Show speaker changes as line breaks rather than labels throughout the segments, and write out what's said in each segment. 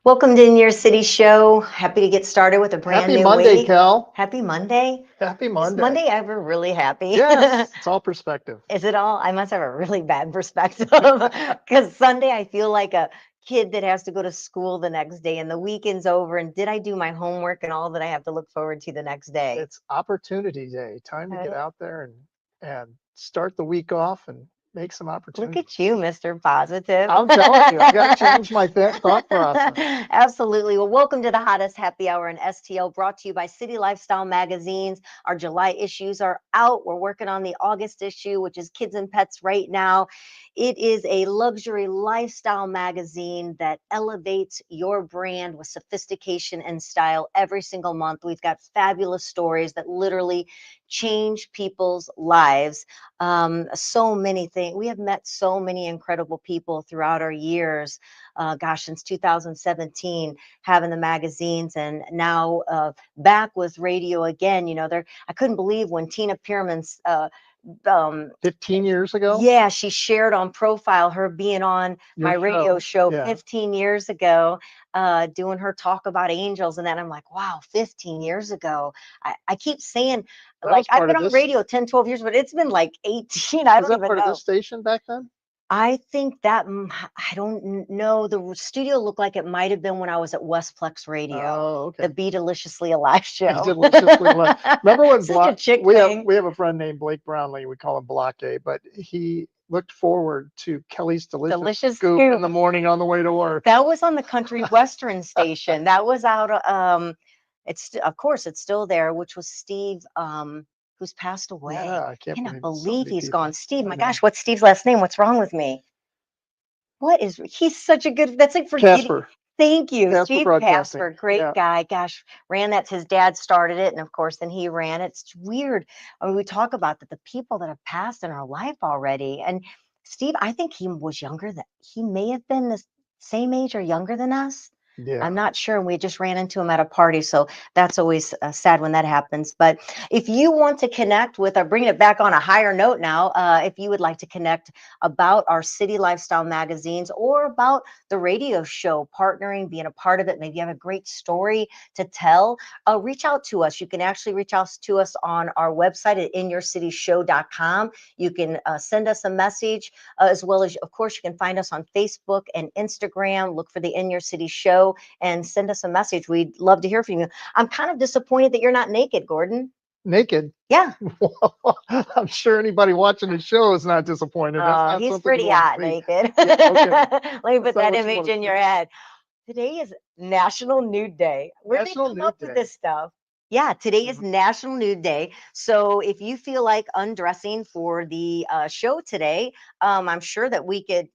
Welcome to In Your City Show. Happy to get started with a brand
Happy
new
Monday,
week.
Cal.
Happy Monday.
Happy
Is
Monday.
Monday ever really happy?
Yes, it's all perspective.
Is it all? I must have a really bad perspective because Sunday I feel like a kid that has to go to school the next day and the weekend's over. And did I do my homework and all that I have to look forward to the next day?
It's opportunity day. Time to get
Uh,
out there and start the week off and make some
Look
opportunities.
at you, Mr. Positive.
I'm telling you, I got to change my thought process.
Absolutely. Well, welcome to the hottest happy hour in STL, brought to you by City Lifestyle Magazines. Our July issues are out. We're working on the August issue, which is Kids and Pets right now. It is a luxury lifestyle magazine that elevates your brand with sophistication and style every single month. We've got fabulous stories that literally change people's lives. So many things. We have met so many incredible people throughout our years. Since 2017, having the magazines, and now back with radio again. I couldn't believe when Tina Pearman's. Um,
15 years ago,
yeah, she shared on profile her being on my
your
radio
show.
show
Yeah.
15 years ago, doing her talk about angels. And then I'm like, wow, 15 years ago. I keep saying,
That
like,
was
I've
part
been
of
on
this.
radio 10, 12 years, but it's been like 18. I
Was
don't
that
even
part of
know.
this station back then?
I think that, I don't know. The studio looked like it might have been when I was at Westplex Radio,
Oh,
the
okay.
Be Deliciously Alive
I
show.
deliciously love. Remember when
Such a chick
we have
thing.
a friend named Blake Brownlee. We call him Blockade, but he looked forward to Kelly's delicious
Delicious
scoop in
scoop.
the morning on the way to work.
That was on the country western station. That was out it's of course it's still there, which was Steve, who's passed away.
Yeah, I can't
Cannot
believe so
believe
many
he's gone.
people.
Steve,
I
my
know.
gosh, what's Steve's last name? What's wrong with me? He's such a good, that's like forgetting.
Casper,
Thank you.
Casper
Steve
Broadcasting.
Casper, great
Yeah,
guy. Gosh, ran that. His dad started it. And of course, then he ran it. It's weird. I mean, we talk about that the people that have passed in our life already. And Steve, I think he was younger than, he may have been the same age or younger than us. I'm
yeah.
not sure. We just ran into him at a party. So that's always sad when that happens. But if you want to connect with, bringing it back on a higher note now, if you would like to connect about our city lifestyle magazines or about the radio show, partnering, being a part of it, maybe you have a great story to tell, reach out to us. You can actually reach out to us on our website at inyourcityshow.com. You can send us a message, as well as, of course, you can find us on Facebook and Instagram. Look for the In Your City Show and send us a message. We'd love to hear from you. I'm kind of disappointed that you're not naked, Gordon.
Naked.
Yeah.
I'm sure anybody watching the show is not disappointed. That's not
He's
something you
pretty
want to
hot
see.
naked.
Yeah, okay.
Let me
That's
put
not
that
what you
image
want to
in your
see.
head. Today is National Nude Day. Where'd they
National
come up
Nude
with
Day.
this stuff? Yeah, today is
Mhm.
National Nude Day. So if you feel like undressing for the show today, I'm sure that we could,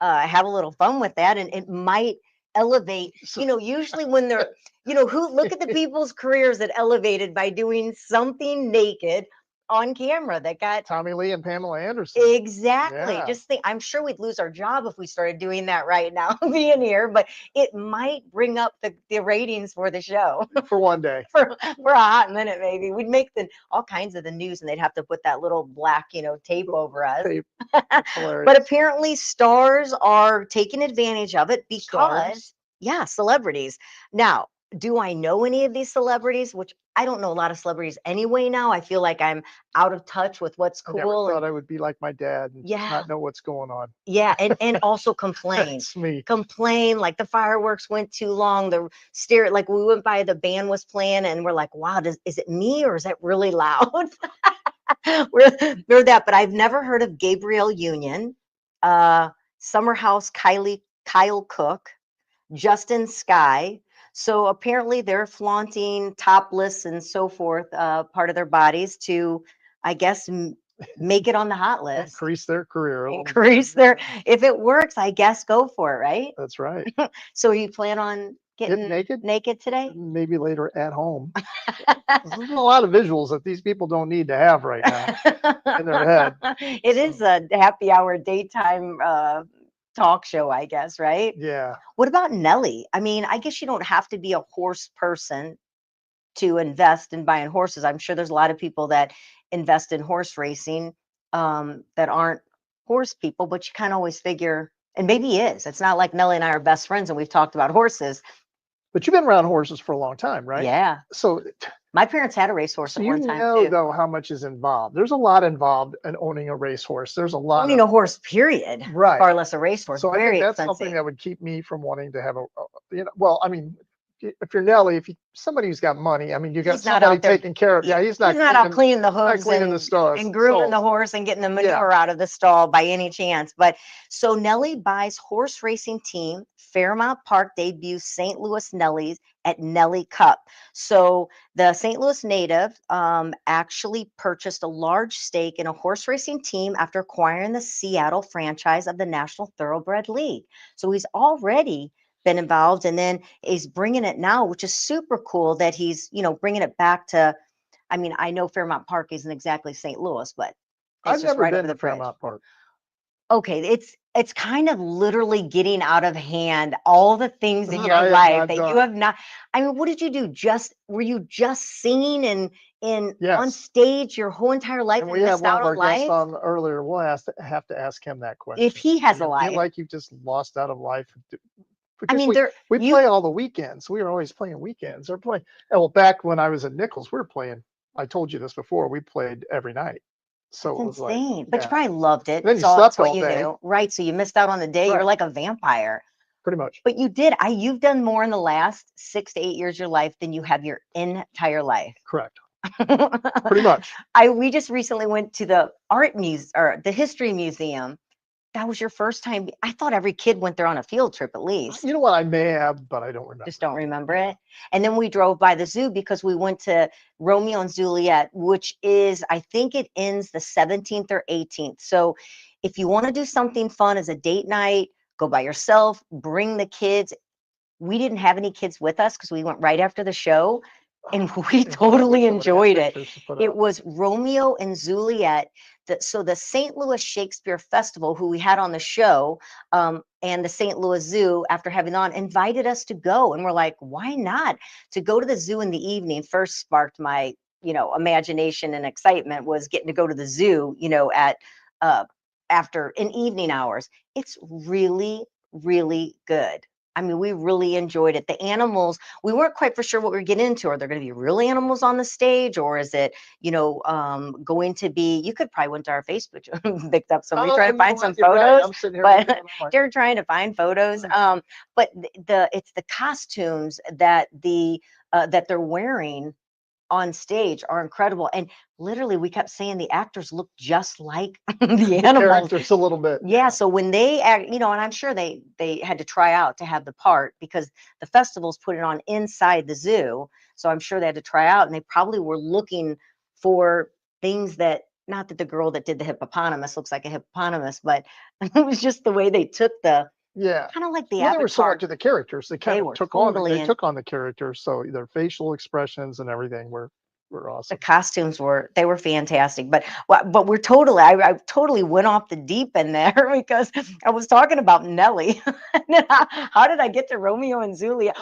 have a little fun with that, and it might elevate.
So-
Usually when they're, who look at the people's careers that elevated by doing something naked on camera that got.
Tommy Lee and Pamela Anderson.
Exactly.
Yeah,
Just think, I'm sure we'd lose our job if we started doing that right now, being here, but it might bring up the ratings for the show
for one day.
for a hot minute, maybe. We'd make all kinds of the news and they'd have to put that little black, tape over us.
Tape. That's
But
hilarious.
apparently stars are taking advantage of it
Stars.
because, yeah, celebrities. Now, do I know any of these celebrities? Which I don't know a lot of celebrities anyway now. I feel like I'm out of touch with what's
I never
cool. And
thought I would be like my dad and just
yeah,
not know what's going on.
yeah, and also complain.
That's me.
Complain like the fireworks went too long. The stare, like we went by, the band was playing, and we're like, wow, is it me or is that really loud? we're that, but I've never heard of Gabrielle Union, uh, Summer House Kyle Cook, Justin Sky. So apparently they're flaunting topless and so forth, part of their bodies to, I guess, make it on the hot list.
Increase their career a little bit.
Increase their, if it works, I guess go for it, right?
That's right.
So you plan on
Get
getting
naked?
naked today?
Maybe later at home. There's a lot of visuals that these people don't need to have right now in their head.
It is
So,
a happy hour daytime talk show, I guess, right?
yeah.
What about Nelly? I mean, I guess you don't have to be a horse person to invest in buying horses. I'm sure there's a lot of people that invest in horse racing, that aren't horse people, but you kind of always figure And maybe he is. It's not like Nellie and I are best friends and we've talked about horses.
But you've been around horses for a long time, right?
Yeah.
So,
My parents had a racehorse
so
at
you
one time
know
too.
though how much is involved. There's a lot involved in owning a racehorse. There's a lot
Owning
of
a horse, period.
right.
Far less a racehorse.
So I think
Very
that's something
expensive.
that would keep me from wanting to have well, I mean, if you're Nelly, if you somebody who's got money, I mean, you got
He's not
somebody
out there.
taking care of. Yeah, he's
He's not out cleaning the
not
hooves
cleaning the stalls.
and grooming the horse and getting the
Yeah,
manure out of the stall by any chance. But so Nellie buys horse racing team. Fairmount Park debuts St. Louis Nellies at Nellie Cup. So the St. Louis native actually purchased a large stake in a horse racing team after acquiring the Seattle franchise of the National Thoroughbred League. So he's already been involved, and then he's bringing it now, which is super cool that he's, bringing it back to, I mean, I know Fairmount Park isn't exactly St. Louis, but it's
I've
just
never
right over
been
the
to
bridge.
Fairmount Park.
Okay, it's kind of literally getting out of hand all the things in
That
your
I have
life
not
that you
done.
have not. I mean, what did you do? Were you just singing and on
Yes,
stage your whole entire life
and
and
we have
missed
one
out
of
on
our guests
life?
on earlier. We'll have to ask him that
If
question.
he
Do
has a
you feel
life,
like you just lost out of life?
I
Because
mean, there
we
you
play all the weekends. We were always playing weekends. Or play. Well, back when I was at Nichols, we were playing. I told you this before. We played every night.
That's
So it was like,
insane. But you
yeah.
probably loved it.
Then you
It's
slept
what
all
you
day.
knew, right? So you missed out on the day. You're
Right.
like a vampire.
Pretty much.
But you did. You've done more in the last 6 to 8 years of your life than you have your entire life.
Correct. Pretty much.
We just recently went to the art museum or the history museum. That was your first time. I thought every kid went there on a field trip at least.
You know what? I may have, but I don't remember.
Just don't remember it. And then we drove by the zoo because we went to Romeo and Juliet, which is, I think it ends the 17th or 18th. So if you want to do something fun as a date night, go by yourself, bring the kids. We didn't have any kids with us because we went right after the show and we totally enjoyed it. It was Romeo and Juliet. So the St. Louis Shakespeare Festival, who we had on the show, and the St. Louis Zoo, after having on, invited us to go. And we're like, why not? To go to the zoo in the evening first sparked my, imagination and excitement was getting to go to the zoo, at after in evening hours. It's really, really good. I mean, we really enjoyed it. The animals, we weren't quite for sure what we were getting into. Are there going to be real animals on the stage, or is it, going to be? You could probably went to our Facebook, picked up somebody trying to find some photos,
I'm sitting here
but they're trying to find photos. But it's the costumes that that they're wearing on stage are incredible. And literally, we kept saying the actors look just like the animals.
characters a little bit.
Yeah, so when they act, and I'm sure they had to try out to have the part because the festivals put it on inside the zoo. So I'm sure they had to try out, and they probably were looking for things that, not that the girl that did the hippopotamus looks like a hippopotamus, but it was just the way they took
Yeah.
kind of like the
Well, they were so
avatar.
into the characters. They kind
They
of
were
took on
totally
they
in.
took on the characters. So their facial expressions and everything were
The
awesome.
costumes were fantastic, but we're totally I totally went off the deep end there because I was talking about Nelly. How did I get to Romeo and Juliet?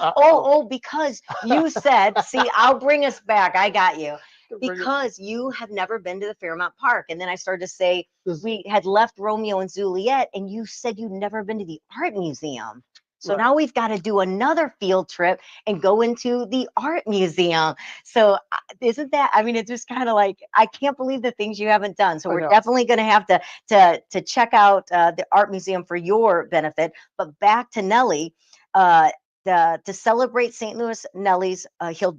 Because you said, see, I'll bring us back. I got you. Because you have never been to the Fairmount Park. And then I started to say we had left Romeo and Juliet, and you said you'd never been to the art museum. So now we've got to do another field trip and go into the art museum. So isn't that, I mean, it's just kind of like, I can't believe the things you haven't done. So we're definitely going to have to check out the art museum for your benefit. But back to Nelly, to celebrate St. Louis Nelly's, he'll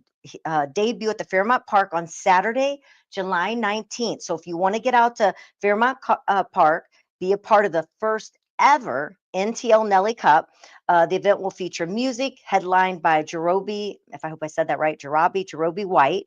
debut at the Fairmount Park on Saturday, July 19th. So if you want to get out to Fairmount Park, be a part of the first ever NTL Nelly Cup. The event will feature music headlined by Jerobi, if I hope I said that right, Jerobi White.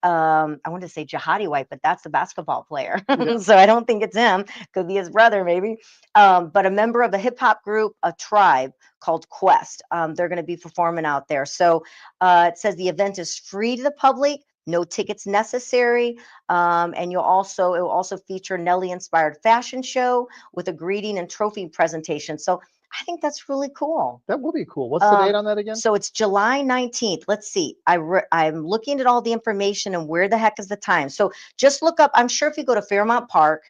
I wanted to say Jihadi White, but that's the basketball player. So I don't think it's him. Could be his brother, maybe. But a member of a hip hop group, a tribe called Quest. They're going to be performing out there. So it says the event is free to the public. No tickets necessary. And it will also feature Nelly-inspired fashion show with a greeting and trophy presentation. So I think that's really cool.
That will be cool. What's the date on that again?
So it's July 19th. Let's see. I'm looking at all the information and where the heck is the time. So just look up. I'm sure if you go to Fairmount Park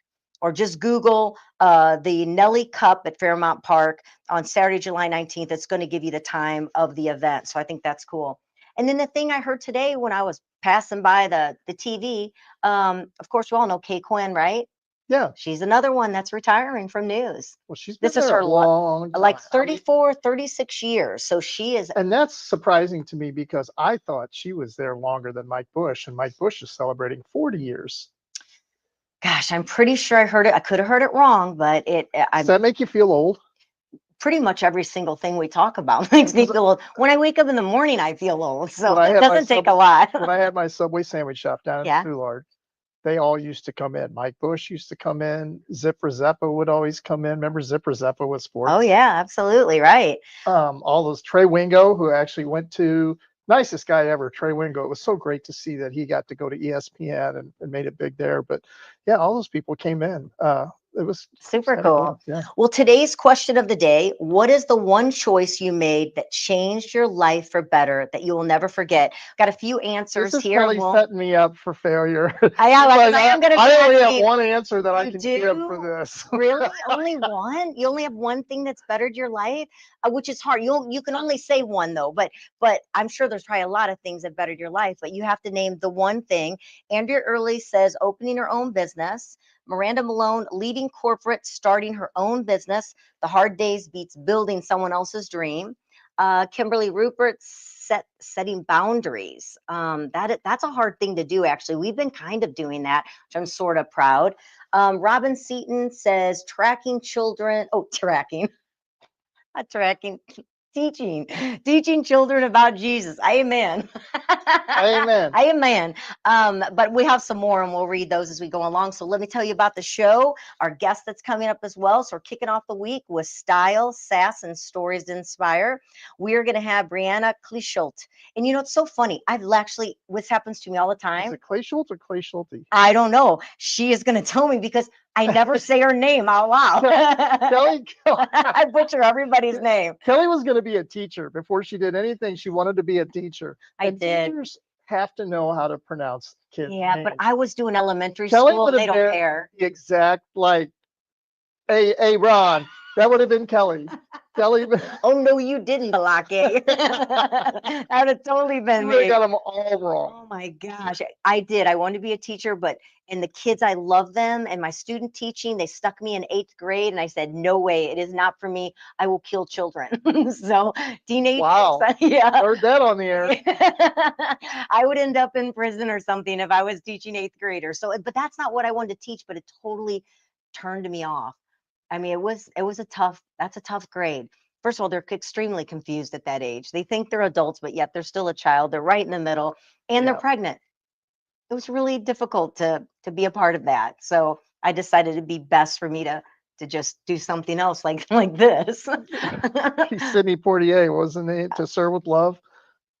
or just Google the Nelly Cup at Fairmount Park on Saturday, July 19th. It's going to give you the time of the event. So I think that's cool. And then the thing I heard today when I was passing by the TV, of course, you all know Kay Quinn, right?
Yeah.
She's another one that's retiring from news.
Well, she's been
This is
there
her
a long time.
like 34, 36 years. So she is.
And that's surprising to me because I thought she was there longer than Mike Bush, and Mike Bush is celebrating 40 years.
Gosh, I'm pretty sure I heard it. I could have heard it wrong, but
Does that make you feel old?
Pretty much every single thing we talk about makes me feel old. When I wake up in the morning, I feel old. So it doesn't take a lot.
When I had my Subway sandwich shop down in Soulard, they all used to come in. Mike Bush used to come in. Zipper Zeppa would always come in. Remember Zipper Zeppa with sports?
Oh, yeah, absolutely. Right.
All those Trey Wingo, who actually went to nicest guy ever, Trey Wingo. It was so great to see that he got to go to ESPN and made it big there. But yeah, all those people came in. It was
super cool. Yeah. Well, today's question of the day, what is the one choice you made that changed your life for better that you will never forget? Got a few answers
this is
here.
Kelly setting me up for failure.
I am. Like,
I only have one answer that I can give for this.
Really? Only one? You only have one thing that's bettered your life? Which is hard. You can only say one though, but I'm sure there's probably a lot of things that bettered your life, but you have to name the one thing. Andrea Early says opening her own business. Miranda Malone, leaving corporate, starting her own business. The hard days beats building someone else's dream. Kimberly Rupert, setting boundaries. That's a hard thing to do, actually. We've been kind of doing that, which I'm sort of proud. Robin Seaton says tracking children. Oh, tracking. Not tracking. Teaching children about Jesus. Amen.
Amen.
Amen. But we have some more and we'll read those as we go along. So let me tell you about the show, our guest that's coming up as well. So we're kicking off the week with style, sass, and stories to inspire. We are going to have Breanna Kleeschulte. And you know, it's so funny. I've actually, this happens to me all the time.
Is it Kleeschulte or Kleeschulte?
I don't know. She is going to tell me because I never say her name out loud.
Kelly,
I butcher everybody's name.
Kelly was going to be a teacher before she did anything. She wanted to be a teacher.
I did.
Teachers have to know how to pronounce kids' names.
But I was doing elementary school. They don't care.
The exact hey, Ron. That would have been Kelly. Kelly.
Oh no, you didn't, Balake. That would have totally been me.
You got them all wrong.
Oh my gosh, I did. I wanted to be a teacher, and the kids, I love them. And my student teaching, they stuck me in 8th grade, and I said, no way, it is not for me. I will kill children. So teenagers.
Wow.
Yeah.
Heard that on the air.
I would end up in prison or something if I was teaching 8th graders. So, but that's not what I wanted to teach. But it totally turned me off. I mean, that's a tough grade. First of all, they're extremely confused at that age. They think they're adults, but yet they're still a child. They're right in the middle and they're pregnant. It was really difficult to be a part of that. So I decided it'd be best for me to just do something else like this.
Sidney Poitier, wasn't he? To Serve with Love.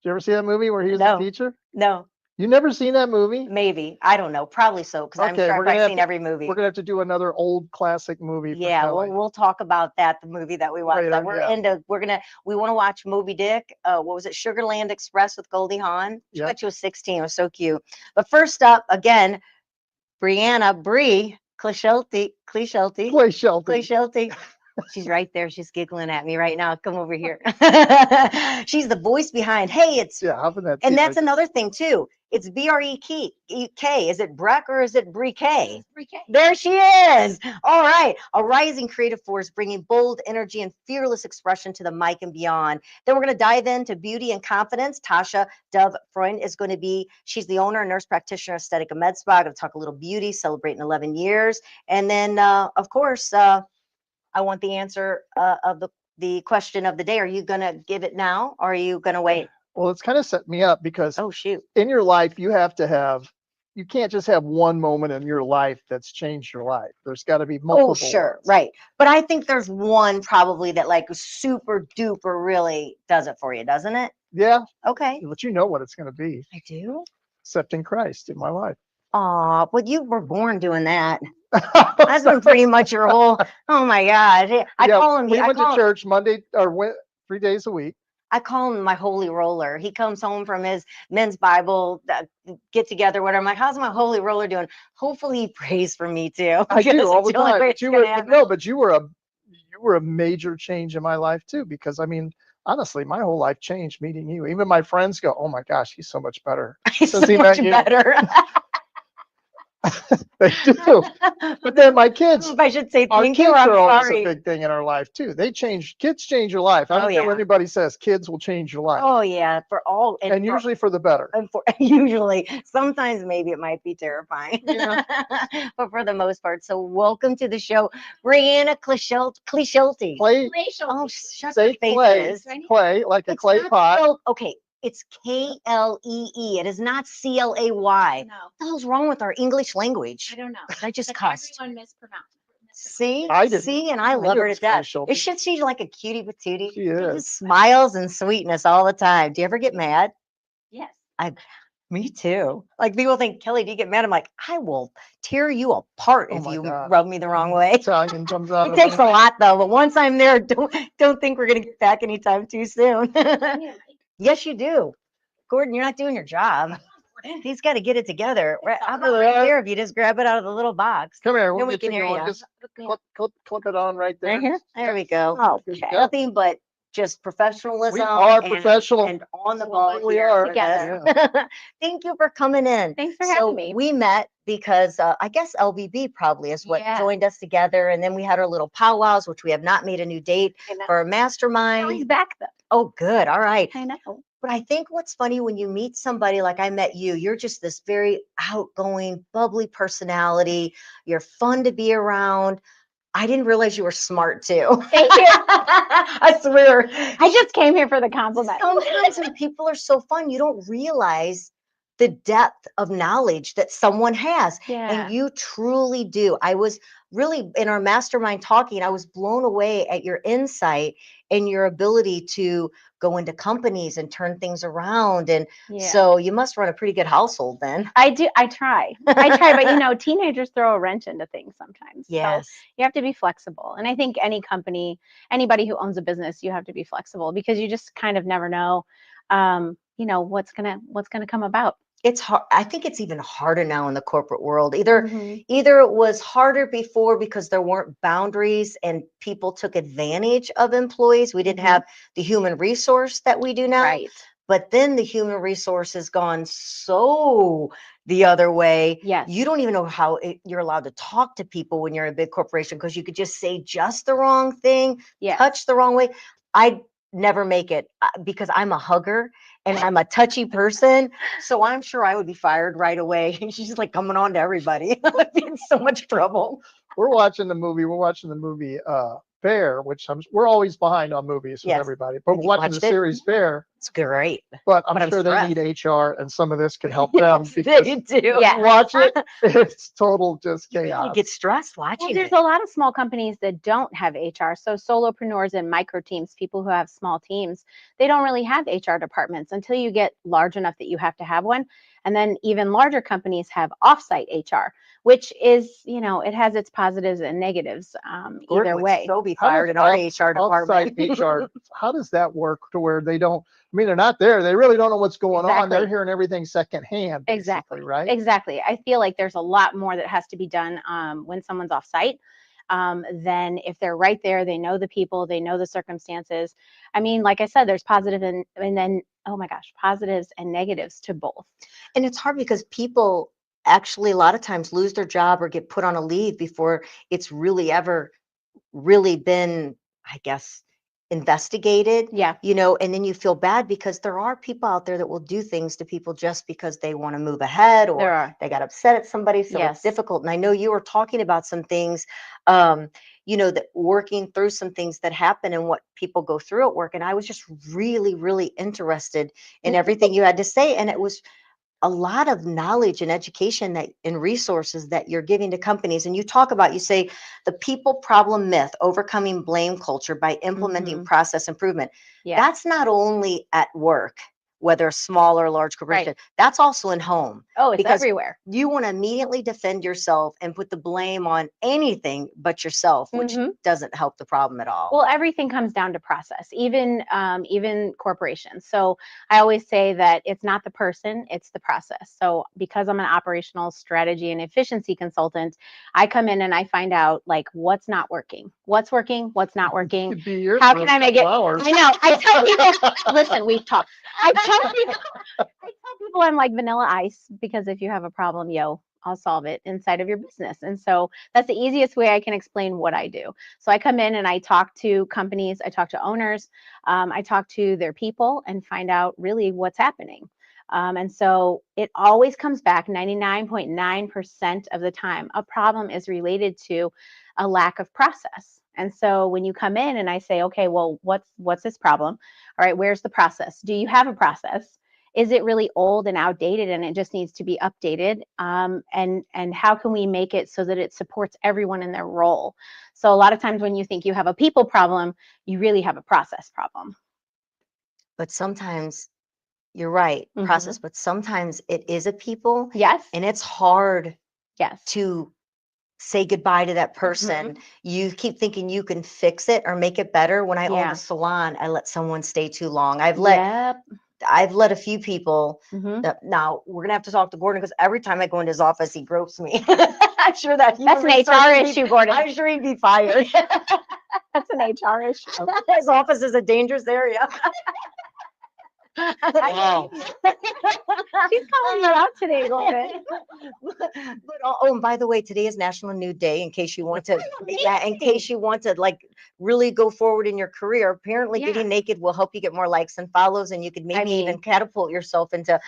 Did you ever see that movie where he was a teacher?
No.
You never seen that movie?
Maybe. I don't know. Probably so, because I'm sure I've seen every movie.
We're gonna have to do another old classic movie.
Yeah, we'll talk about that. The movie that we watched. We want to watch Moby Dick. What was it? Sugarland Express with Goldie Hawn. She was 16. It was so cute. But first up, again, Breanna Kleeschulte. She's right there. She's giggling at me right now. Come over here. She's the voice behind. Hey, it's and that's another thing too. It's Brek. Is it Brek or is it Brek? There she is. All right. A rising creative force bringing bold energy and fearless expression to the mic and beyond. Then we're going to dive into beauty and confidence. Tosha Dove-Freund is going to be, she's the owner and nurse practitioner of Estetica Medspa. I'm going to talk a little beauty, celebrating 11 years. And then, of course, I want the answer of the question of the day. Are you going to give it now or are you going to wait?
Well, it's kind of set me up because in your life, you can't just have one moment in your life that's changed your life. There's got to be multiple.
Oh, sure. Ones. Right. But I think there's one probably that like super duper really does it for you, doesn't it?
Yeah.
Okay.
But you know what it's going to be.
I do.
Accepting Christ in my life.
Aw, but you were born doing that. That's been pretty much your whole. Oh my God! I call him.
We went to church Monday or 3 days a week.
I call him my holy roller. He comes home from his men's Bible get together, whatever. I'm like, how's my holy roller doing? Hopefully he prays for me too.
I do
Because
all
it's
the
the only
time.
way
But
it's gonna happen.
but you were a major change in my life too, because I mean, honestly, my whole life changed meeting you. Even my friends go, "Oh my gosh, he's so much better
He's
since
so
he
much
met you."
better.
They do. But then my kids,
If I should say
our
thank you or
kids
I'm
are always a
sorry.
big thing in our life too. Kids change your life. I
Oh
don't care what
yeah.
anybody says, kids will change your life.
Oh yeah. For all
And usually for the better.
and for usually sometimes maybe it might be terrifying.
Yeah.
But for the most part. So welcome to the show, Breanna Kleeschulte.
Clay,
Oh, shut
say
your
clay,
faces.
clay, like a
It's
clay
not
pot.
spelled okay. It's Klee. It is not Clay.
No,
What the hell's wrong with our English language?
I don't know.
I just
But
cussed.
everyone mispronounced.
See,
I didn't.
see, and I
I
love
knew
her
it
to
was Clay
death.
Schulte.
Isn't she like a cutie patootie?
She
She
is.
just smiles and sweetness all the time. Do you ever get mad?
Yes.
Me too. Like people think, Kelly, do you get mad? I'm like, I will tear you apart
Oh
if
my
you
God.
rub me the wrong way.
Italian comes out
It
of
takes
me.
a lot though, but once I'm there, don't think we're gonna get back anytime too soon. Yes, you do. Gordon, you're not doing your job. He's got to get it together. How about right there? If you just grab it out of the little box,
Come here,
then
we'll
we
get
can
you
hear
going.
you.
Just clip it on right there.
Right here. There we go.
Good to
Okay.
go.
Nothing but just professionalism.
We are
and-
professional.
and on the
That's
ball.
one thing we
here
are.
for this. Thank you for coming in.
Thanks for
So
having me.
we met because I guess LBB probably is what
Yeah.
joined us together, and then we had our little powwows, which we have not made a new date
I know.
for a
Now he's
mastermind.
back though.
Oh, good. All right.
I know.
But I think what's funny when you meet somebody like I met you, you're just this very outgoing, bubbly personality. You're fun to be around. I didn't realize you were smart too.
Thank you.
I swear.
I just came here for the compliment.
Sometimes when people are so fun, you don't realize the depth of knowledge that someone has.
Yeah.
And you truly do. I was really in our mastermind talking, I was blown away at your insight and your ability to go into companies and turn things around. And
Yeah.
so you must run a pretty good household then.
I do. I try. I try, but you know, teenagers throw a wrench into things sometimes. So
Yes.
you have to be flexible. And I think any company, anybody who owns a business, you have to be flexible because you just kind of never know, you know, what's gonna come about.
It's hard. I think it's even harder now in the corporate world. Either
Mhm.
either it was harder before because there weren't boundaries and people took advantage of employees. We didn't
Mhm.
have the human resource that we do now.
Right.
But then the human resource has gone so the other way.
Yes.
You don't even know how you're allowed to talk to people when you're in a big corporation because you could just say just the wrong thing,
Yes.
touch the wrong way. I never make it because I'm a hugger and I'm a touchy person. So I'm sure I would be fired right away. She's just like coming on to everybody. I'd be in so much trouble.
We're watching the movie Bear, which we're always behind on movies with
Yes.
everybody, but
Have
we're
you
watching the
watched it?
series Bear.
It's great.
But
But
I'm
I'm
sure they
stressed.
need HR, and some of this can help them
Yes,
because
they do.
Yeah.
watch it, it's total just
You
chaos.
get stressed
Well,
watching
there's
it.
a lot of small companies that don't have HR. So solopreneurs and micro teams, people who have small teams, they don't really have HR departments until you get large enough that you have to have one. And then even larger companies have offsite HR, which is, you know, it has its positives and negatives
Gordon
either
would
way.
so be
How
fired
does
in our HR
offsite
department.
HR, how does that work to where they don't, I mean, they're not there. They really don't know what's going on. They're
Exactly.
hearing everything secondhand, basically,
Exactly.
right?
Exactly. I feel like there's a lot more that has to be done when someone's off site than if they're right there. They know the people, they know the circumstances. I mean, like I said, there's positive and then, oh my gosh, positives and negatives to both.
And it's hard because people actually a lot of times lose their job or get put on a leave before it's really ever really been, I guess, investigated,
Yeah.
you know, and then you feel bad because there are people out there that will do things to people just because they want to move ahead
There
or
are.
they got upset at somebody. So
Yes.
it's difficult. And I know you were talking about some things, you know, that working through some things that happen and what people go through at work. And I was just really, really interested in everything you had to say. And it was a lot of knowledge and education that and resources that you're giving to companies. And you talk about, you say the people problem myth, overcoming blame culture by implementing
Mhm.
process improvement.
Yeah.
That's not only at work. whether small or large corporation. That's also in home.
Oh, it's
Because
everywhere.
you want to immediately defend yourself and put the blame on anything but yourself, which doesn't help the problem at all.
Well, everything comes down to process, even corporations. So I always say that it's not the person, it's the process. So because I'm an operational strategy and efficiency consultant, I come in and I find out like what's not working, what's not working.
Could be your
How
for
can
a
I make it?
couple hours.
I know. I tell people, listen, we've talked. I tell people I'm like vanilla ice because if you have a problem, I'll solve it inside of your business. And so that's the easiest way I can explain what I do. So I come in and I talk to companies, I talk to owners, I talk to their people and find out really what's happening. And so it always comes back 99.9% of the time. A problem is related to a lack of process. And so when you come in and I say, okay, well, what's this problem? All right, where's the process? Do you have a process? Is it really old and outdated and it just needs to be updated? And how can we make it so that it supports everyone in their role? So a lot of times when you think you have a people problem, you really have a process problem.
But sometimes you're right, process, but sometimes it is a people.
Yes.
And it's hard
Yes.
to say goodbye to that person. You keep thinking you can fix it or make it better. When I owned a salon, I let someone stay too long. I've let a few people that, now we're gonna have to talk to Gordon because every time I go into his office, he gropes me. I'm sure that's
an HR issue, Gordon.
I'm sure he'd be fired.
That's an HR issue.
His office is a dangerous area.
Wow.
She's calling you out today, Gordon.
And by the way, today is National Nude Day. In case you want to, in case you want to like really go forward in your career. Apparently, getting naked will help you get more likes and follows, and you could maybe even catapult yourself into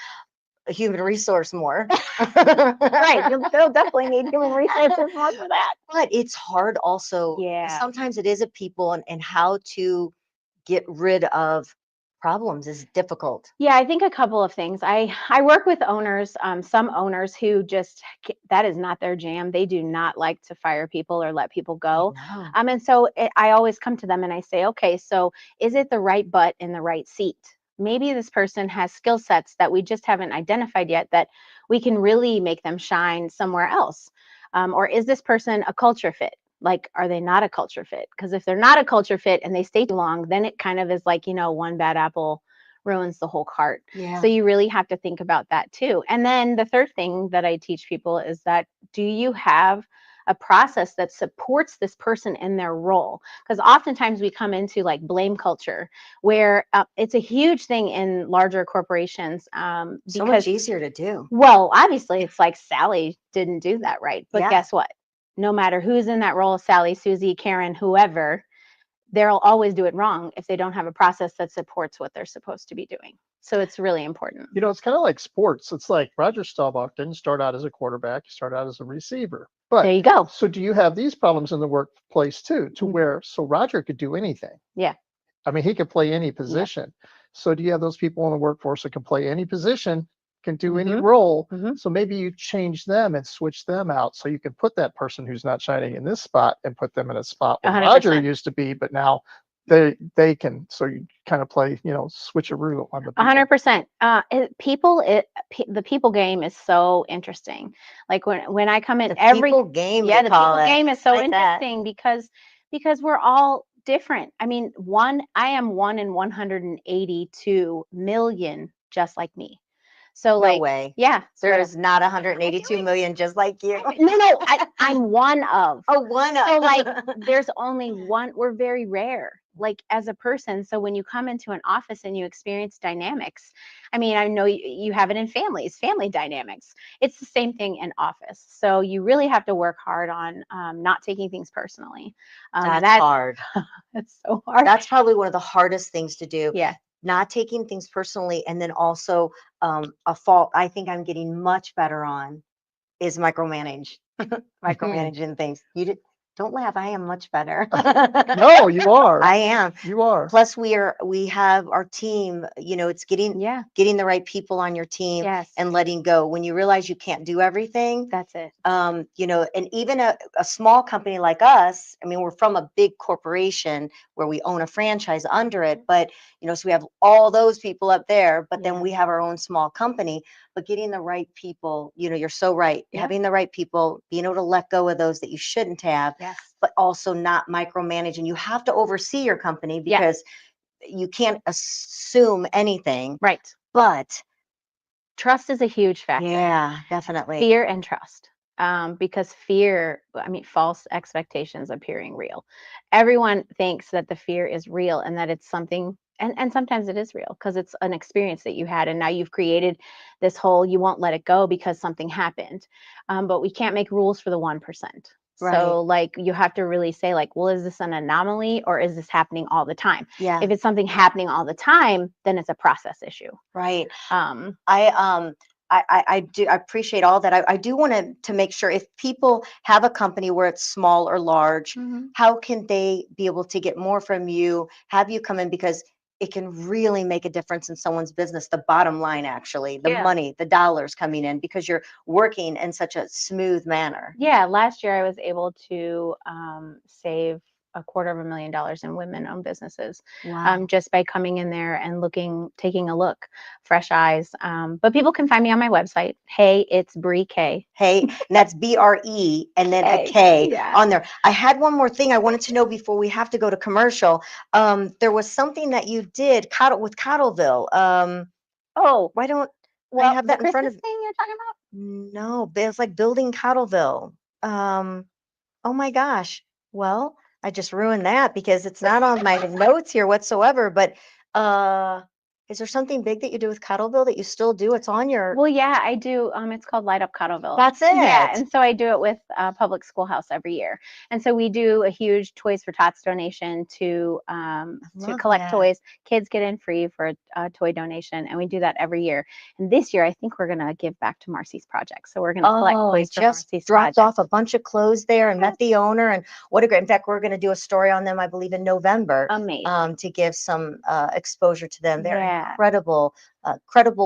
a human resource more.
Right, you'll definitely need human resources more for that.
But it's hard also.
Yeah.
Sometimes it is a people, and how to get rid of problems is difficult.
Yeah, I think a couple of things. I work with owners, some owners who just, that is not their jam. They do not like to fire people or let people go. And so I always come to them and I say, okay, so is it the right butt in the right seat? Maybe this person has skill sets that we just haven't identified yet that we can really make them shine somewhere else. Or is this person a culture fit? Like, are they not a culture fit? Because if they're not a culture fit and they stay too long, then it kind of is like, one bad apple ruins the whole cart. So you really have to think about that too. And then the third thing that I teach people is that, do you have a process that supports this person in their role? Because oftentimes we come into like blame culture where it's a huge thing in larger corporations.
So much easier to do.
Well, obviously it's like Sally didn't do that right. But guess what? No matter who's in that role, Sally, Susie, Karen, whoever, they'll always do it wrong if they don't have a process that supports what they're supposed to be doing. So it's really important.
It's kind of like sports. It's like Roger Staubach didn't start out as a quarterback, he started out as a receiver. But
there you go.
So do you have these problems in the workplace too, to where Roger could do anything?
Yeah.
I mean, he could play any position. So do you have those people in the workforce that can play any position, can do any role? So maybe you change them and switch them out so you can put that person who's not shining in this spot and put them in a spot where
100%.
Roger used to be, but now they can. So you kind of play, switcheroo on the people.
100%. The people game is so interesting. Like when I come in,
the people game
is so interesting because we're all different. I mean, I am 1 in 182 million just like me. So
no way.
Yeah.
There's not 182 million just like you.
No, I'm one of.
Oh, one of.
So there's only one. We're very rare, like as a person. So when you come into an office and you experience dynamics, I mean, I know you have it in families, family dynamics. It's the same thing in office. So you really have to work hard on not taking things personally.
That's hard.
It's so hard.
That's probably one of the hardest things to do.
Yeah.
Not taking things personally, and then also a fault I think I'm getting much better on is micromanaging things. You did. Don't laugh. I am much better.
No, you are.
I am.
You are.
Plus, we have our team. It's getting
Yeah.
getting the right people on your team
Yes.
and letting go when you realize you can't do everything.
That's it.
And even a small company like us, I mean, we're from a big corporation where we own a franchise under it, but so we have all those people up there, but then
Yeah.
we have our own small company. But getting the right people, you're so right.
Yeah.
Having the right people, being able to let go of those that you shouldn't have,
Yes.
but also not micromanage. And you have to oversee your company
Yes.
because you can't assume anything.
Right.
But
Trust is a huge factor.
yeah, definitely.
Fear and trust. Because fear, I mean, false expectations appearing real. Everyone thinks that the fear is real and that it's something, and sometimes it is real because it's an experience that you had, and now you've created this whole, you won't let it go because something happened. But we can't make rules for the 1%.
Right.
So like you have to really say like, well, is this an anomaly or is this happening all the time?
Yeah.
If it's something happening all the time, then it's a process issue.
Right.
Um,
I do I appreciate all that. I do want to make sure if people have a company where it's small or large, how can they be able to get more from you, have you come in, because it can really make a difference in someone's business, the bottom line, actually, the
Yeah.
money, the dollars coming in, because you're working in such a smooth manner.
Yeah, last year I was able to save $250,000 in women-owned businesses,
Wow.
just by coming in there and taking a look, fresh eyes. But people can find me on my website. Hey, it's Bree K.
Hey, and that's BRE and then a
K,
K
yeah.
on there. I had one more thing I wanted to know before we have to go to commercial. There was something that you did with Cottleville.
Oh,
Why don't
well,
I have
the
that in front
Christmas
of?
thing you're talking about?
No, but it's like building Cottleville. Oh my gosh. Well, I just ruined that because it's not on my notes here whatsoever. But uh, is there something big that you do with Cottleville that you still do? It's on your.
Well, yeah, I do. It's called Light Up Cottleville.
That's
Yeah,
it.
and so I do it with Public Schoolhouse every year. And so we do a huge Toys for Tots donation to
Love
collect
that.
toys. Kids get in free for a toy donation, and we do that every year. And this year, I think we're gonna give back to Marcy's Project. So we're gonna collect
Oh, I
toys for
just
Marcy's
dropped
Project.
off a bunch of clothes there and met the owner, and what a great. In fact, we're going to do a story on them, I believe, in November,
Amazing.
to give some exposure to them. They're
Yeah.
credible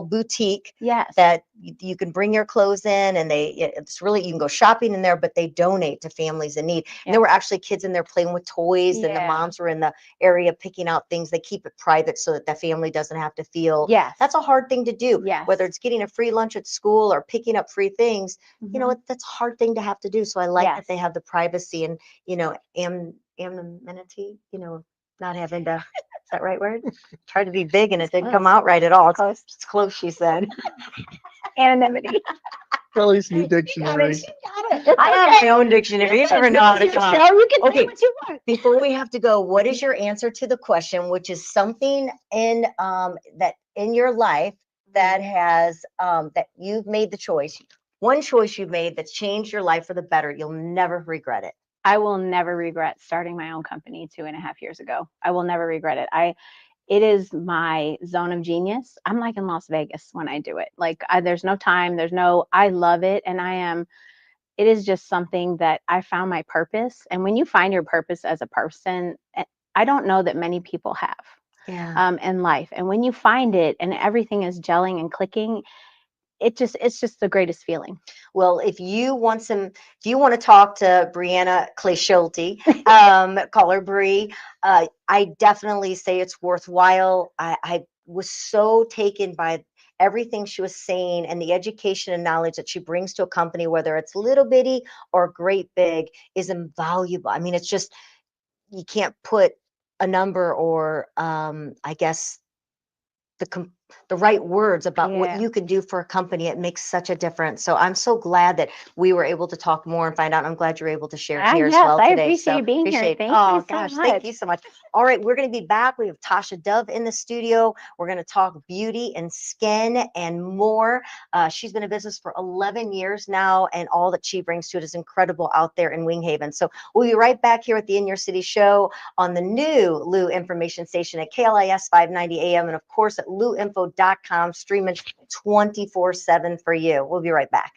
boutique
Yes.
that you can bring your clothes in, and it's really, you can go shopping in there, but they donate to families in need. And there were actually kids in there playing with toys, and the
Yeah.
moms were in the area picking out things. They keep it private so that the family doesn't have to feel.
Yes.
That's a hard thing to do.
Yes.
Whether it's getting a free lunch at school or picking up free things,
Mhm.
that's a hard thing to have to do. So I like that they
Yes.
have the privacy and, anonymity, not having to, is that right word? Tried to be big and it didn't come out right at all.
Close.
It's close, she said.
Anonymity.
Kelly's new dictionary.
She got it. I have my own dictionary. You never know how to talk.
You can
Okay.
say what you want.
Before we have to go, what is your answer to the question, which is something in that in your life that has that you've made the choice, one choice you've made that's changed your life for the better, you'll never regret it?
I will never regret starting my own company 2.5 years ago. I will never regret it. It is my zone of genius. I'm like in Las Vegas when I do it. Like there's no time, I love it. And it is just something that I found my purpose. And when you find your purpose as a person, I don't know that many people have in life. And when you find it and everything is gelling and clicking, it's just the greatest feeling.
Well, if you want to talk to Breanna Kleeschulte, call her Bree. I definitely say it's worthwhile. I was so taken by everything she was saying, and the education and knowledge that she brings to a company, whether it's little bitty or great big, is invaluable. I mean, it's just, you can't put a number or I guess the right words about what
Yeah.
you can do for a company. It makes such a difference. So I'm so glad that we were able to talk more and find out. I'm glad you're able to share here as
Yes,
well
I
today.
appreciate
So
you being here.
appreciate.
Thank
Oh
you so
gosh,
much.
thank you so much. All right, we're going to be back. We have Tosha Dove in the studio. We're going to talk beauty and skin and more. She's been in business for 11 years now, and all that she brings to it is incredible out there in Wing Haven. So we'll be right back here at the In Your City show on the new Lou information station at KLIS 590 AM, and of course at louinfo.com, streaming 24/7 for you. We'll be right back.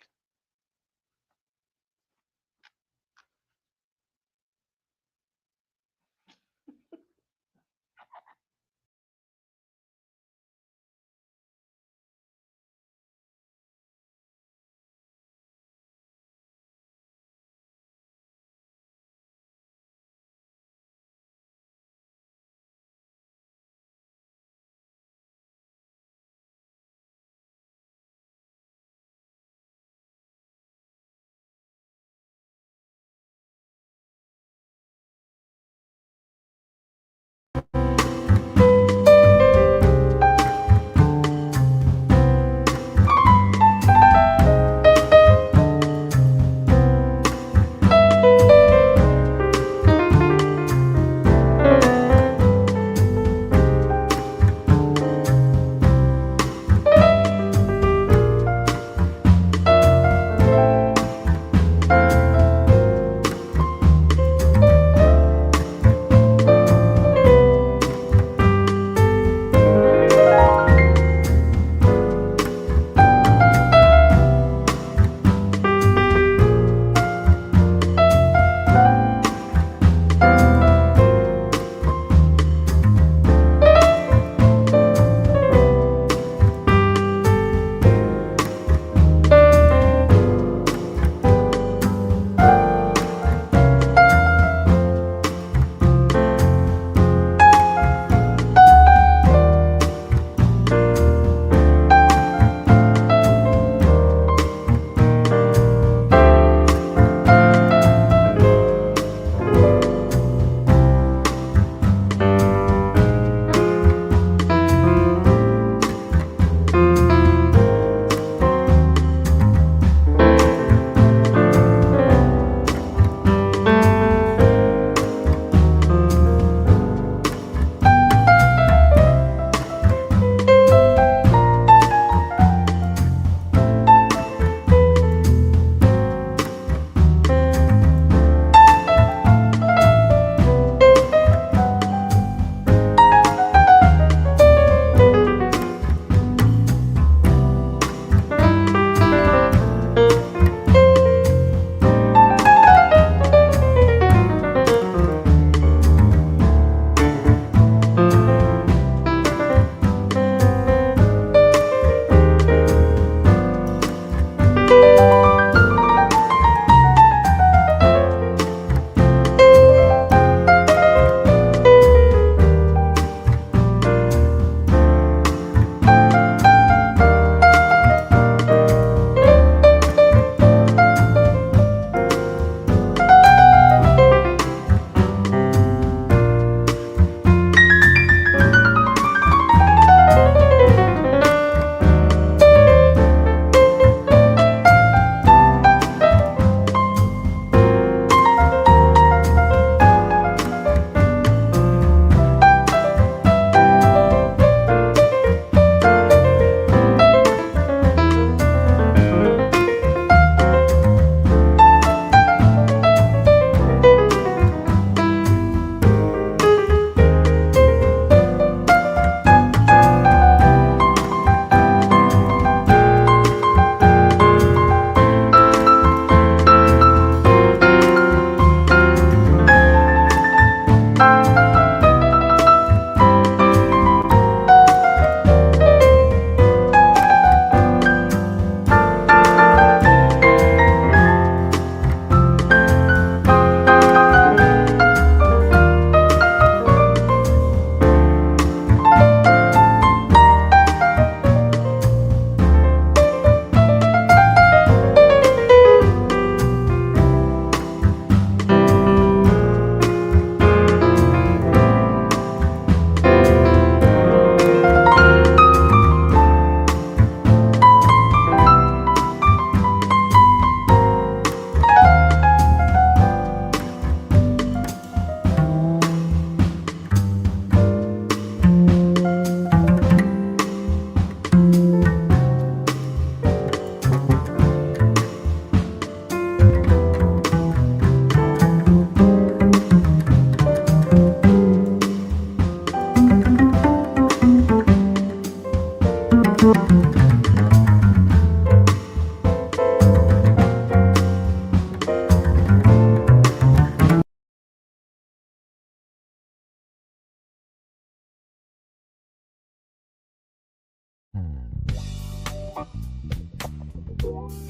Some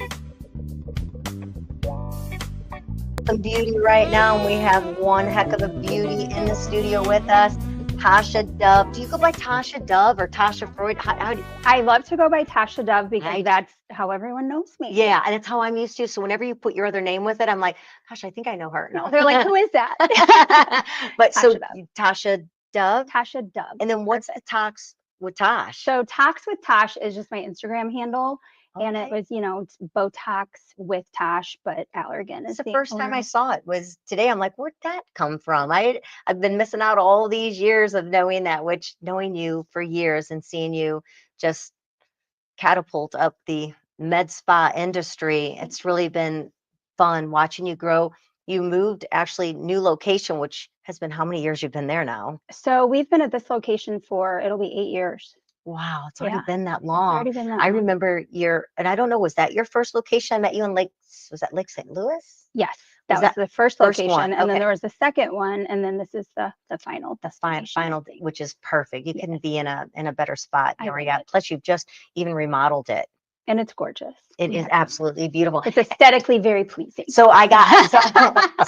beauty right now, and we have one heck of a beauty in the studio with us, Tosha Dove. Do you go by Tosha Dove or Tosha Freud? How do
I love to go by Tosha Dove because
Right.
that's how everyone knows me.
yeah, and it's how I'm used to. So whenever you put your other name with it, I'm like, gosh, I think I know her. No,
They're like, who is that?
but so
Tosha Dove.
Tasha Dove,
Tasha Dove.
and then what's the talks with Tosh?
So Talks with Tosh is just my Instagram handle. And it
Okay.
was, it's Botox with Tosh, but Allergan
It's
is
the
the
first time I
owner.
saw it was today. I'm like, where'd that come from? I've been missing out all these years of knowing that, which knowing you for years and seeing you just catapult up the med spa industry. It's really been fun watching you grow. You moved actually new location, which has been how many years you've been there now?
So we've been at this location it'll be 8 years.
Wow, it's already
Yeah,
been that
It's
long.
already been that
I
long.
remember and I don't know, was that your first location? I met you in was that Lake St. Louis?
Yes,
Was
that was
that
the first
first
location.
one?
And
Okay.
then there was the second one. And then this is the final.
The
destination, I
final,
think.
which is perfect. You
Yeah.
couldn't be in a better spot.
I
You already
love
got,
it.
plus you've just even remodeled it.
And it's gorgeous.
It is
Yeah.
absolutely beautiful.
It's aesthetically very pleasing.
So I got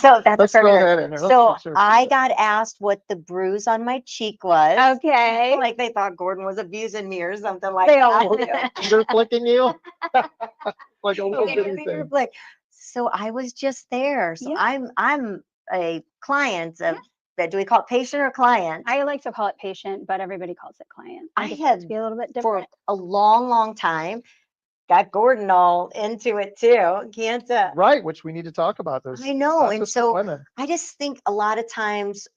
so that's
Let's
a
throw
perfect.
that in there. Let's
So
make sure.
I got asked what the bruise on my cheek was.
Okay.
Like they thought Gordon was abusing me or something like
They
that.
always do.
They're flicking you like a little
Okay,
bitty
finger
thing.
flick. So I was just there. So
Yeah.
I'm a client of that. Do we call it patient or client?
I like to call it patient, but everybody calls it client.
I
just
have
like to be a little bit
for
different.
a long time got Gordon all into it too. Can't
Right, which we need to talk about this.
I know,
Not
and
just for
so
women.
I just think a lot of times,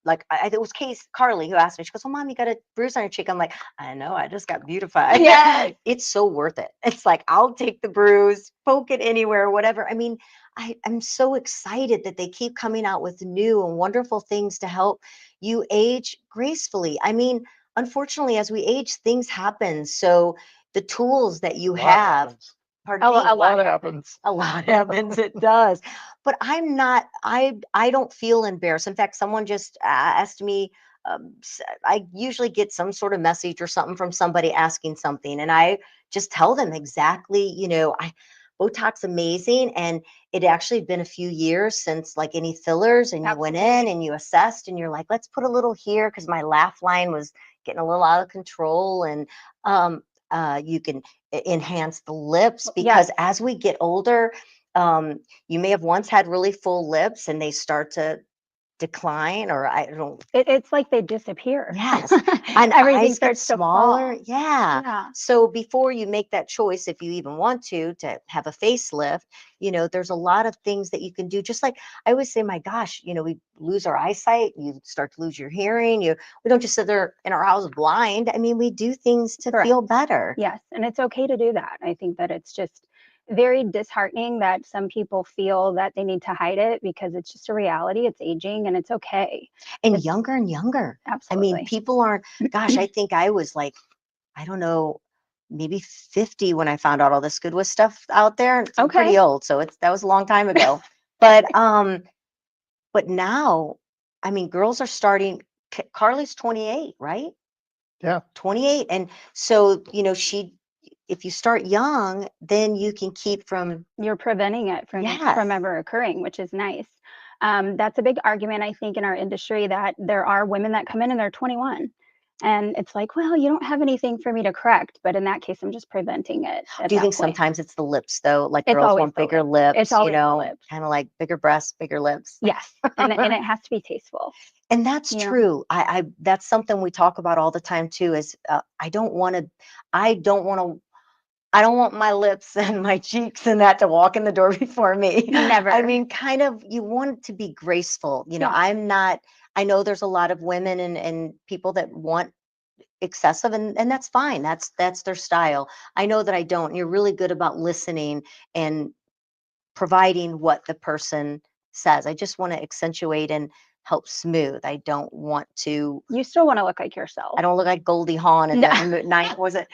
like it was Carly who asked me. She goes, "Oh, Mom, you got a bruise on your cheek." I'm like, "I know, I just got beautified."
Yes.
It's so worth it. It's like I'll take the bruise, poke it anywhere, whatever. I mean, I'm so excited that they keep coming out with new and wonderful things to help you age gracefully. I mean, unfortunately, as we age, things happen. So the tools that you
A lot
have.
happens.
Pardon me?
A lot
happens.
A lot happens, it does. But I'm not, I don't feel embarrassed. In fact, someone just asked me, I usually get some sort of message or something from somebody asking something, and I just tell them exactly, Botox amazing, and it actually been a few years since like any fillers, and you went in
Absolutely.
and you assessed, and you're like, let's put a little here because my laugh line was getting a little out of control, and you can enhance the lips because
Yes.
as we get older, you may have once had really full lips and they start to decline, or I don't.
It's like they disappear.
Yes, and
Everything
eyes get
starts to
smaller.
fall.
Yeah.
Yeah.
So before you make that choice, if you even want to have a facelift, there's a lot of things that you can do. Just like I always say, my gosh, we lose our eyesight, you start to lose your hearing. We don't just sit there in our house blind. I mean, we do things to
Correct.
feel better.
Yes. And it's okay to do that. I think that it's just very disheartening that some people feel that they need to hide it because it's just a reality. It's aging and it's okay.
And
It's-
younger and younger. I
Absolutely.
mean, people aren't, gosh, I think I was like, I don't know, maybe 50 when I found out all this good with stuff out there. I'm pretty
Okay.
old, so that was a long time ago. But now, I mean, girls are starting. Carly's 28, right?
Yeah.
28, and so if you start young, then you can keep from.
You're preventing it from
Yes.
ever occurring, which is nice. That's a big argument, I think, in our industry that there are women that come in and they're 21. And it's like, well, you don't have anything for me to correct. But in that case, I'm just preventing it.
Do you think
that point.
sometimes it's the lips though? Like
It's
girls
always
want
the
bigger
lips.
lips,
It's always the lips.
kind of like bigger breasts, bigger lips.
Yes. And it has to be tasteful.
And that's
You know?
true. I that's something we talk about all the time too. Is I don't want my lips and my cheeks and that to walk in the door before me.
Never.
I mean, kind of, you want it to be graceful.
Yeah.
I'm not. I know there's a lot of women and people that want excessive, and that's fine. That's their style. I know that I don't. And you're really good about listening and providing what the person says. I just want to accentuate and help smooth. I don't want to.
You still want to look like yourself.
I don't look like Goldie Hawn at
No.
that night. Was it